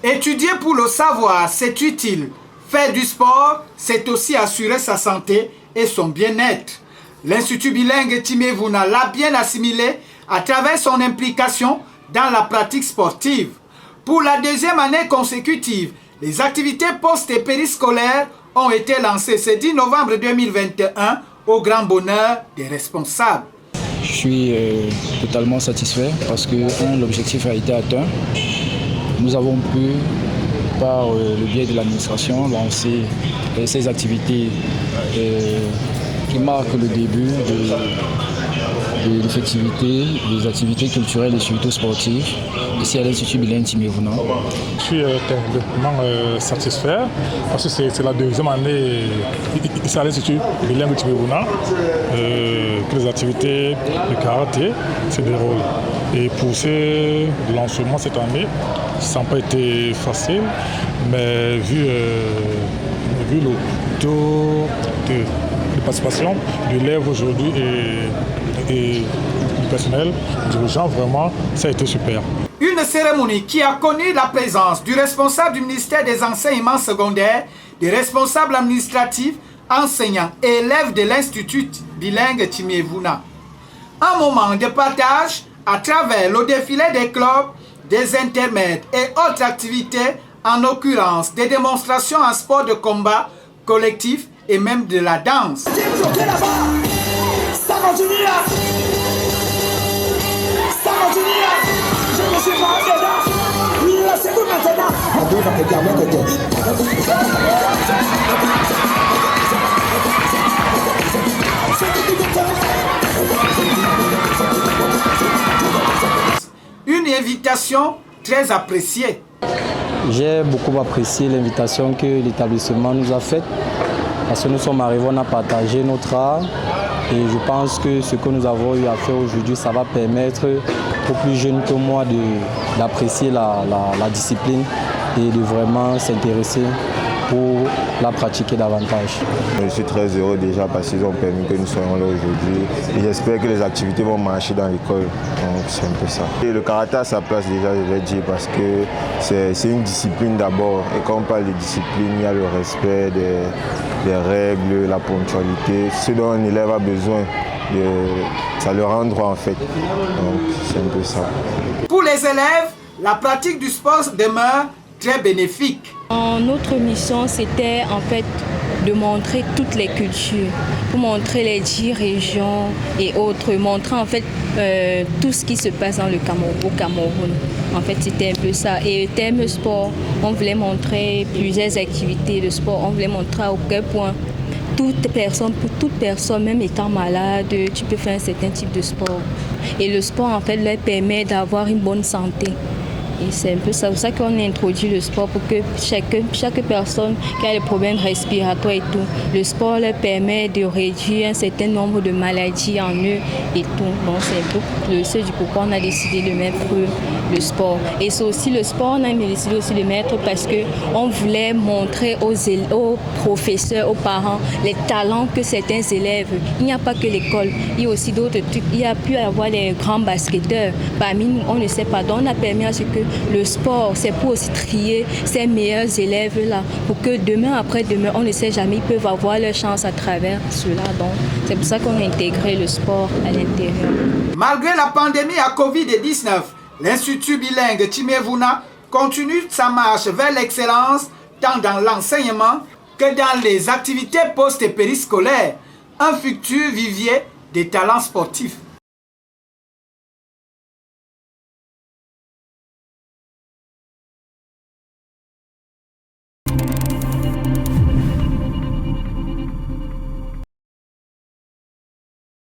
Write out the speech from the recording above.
Étudier pour le savoir, c'est utile. Faire du sport, c'est aussi assurer sa santé et son bien-être. L'Institut bilingue Timevuna l'a bien assimilé à travers son implication dans la pratique sportive. Pour la deuxième année consécutive, les activités post- et périscolaires ont été lancées ce 10 novembre 2021 au grand bonheur des responsables. Je suis totalement satisfait parce que l'objectif a été atteint. Nous avons pu, par le biais de l'administration, lancer ces activités qui marquent le début de l'effectivité des activités culturelles et surtout sportives ici à l'Institut bilingue Timevuna. Je suis terriblement satisfait parce que c'est la deuxième année ici à l'Institut bilingue Timevuna que les activités de karaté se déroulent. Et pour ce lancement cette année, ça n'a pas été facile, mais vu le taux de participation de l'élève aujourd'hui et du personnel dirigeant, vraiment, ça a été super. Une cérémonie qui a connu la présence du responsable du ministère des enseignements secondaires, des responsables administratifs, enseignants et élèves de l'Institut bilingue Timevuna. Un moment de partage à travers le défilé des clubs, des intermèdes et autres activités, en l'occurrence des démonstrations en sport de combat collectif et même de la danse. Une invitation très appréciée. J'ai beaucoup apprécié l'invitation que l'établissement nous a faite parce que nous sommes arrivés, on a partagé notre art et je pense que ce que nous avons eu à faire aujourd'hui, ça va permettre aux plus jeunes que moi d'apprécier la discipline et de vraiment s'intéresser pour la pratiquer davantage. Je suis très heureux déjà parce qu'ils ont permis que nous soyons là aujourd'hui et j'espère que les activités vont marcher dans l'école, donc c'est un peu ça. Et le karaté à sa place déjà, je vais dire, parce que c'est une discipline d'abord et quand on parle de discipline, il y a le respect des règles, la ponctualité, ce dont un élève a besoin, ça leur rend droit en fait, donc c'est un peu ça. Pour les élèves, la pratique du sport demeure très bénéfique. Notre mission, c'était en fait de montrer toutes les cultures, pour montrer les 10 régions et autres, montrer en fait tout ce qui se passe dans au Cameroun. En fait, c'était un peu ça. Et thème sport, on voulait montrer plusieurs activités de sport, on voulait montrer à quel point pour toute personne, même étant malade, tu peux faire un certain type de sport. Et le sport, en fait, leur permet d'avoir une bonne santé. Et c'est un peu ça, pour ça qu'on a introduit le sport pour que chaque personne qui a des problèmes respiratoires et tout, le sport leur permet de réduire un certain nombre de maladies en eux et tout. Donc c'est un peu ce pourquoi on a décidé de mettre le sport. Et c'est aussi le sport, on a décidé aussi de mettre parce qu'on voulait montrer aux professeurs, aux parents, les talents que certains élèves. Il n'y a pas que l'école, il y a aussi d'autres trucs. Il y a pu avoir des grands basketteurs. Parmi nous, on ne sait pas. Donc on a permis à ce que le sport, c'est pour aussi trier ces meilleurs élèves-là, pour que demain, après-demain, on ne sait jamais, ils peuvent avoir leur chance à travers cela. Donc, c'est pour ça qu'on a intégré le sport à l'intérieur. Malgré la pandémie à Covid-19, l'Institut bilingue Timevuna continue sa marche vers l'excellence, tant dans l'enseignement que dans les activités post- et périscolaires, un futur vivier des talents sportifs.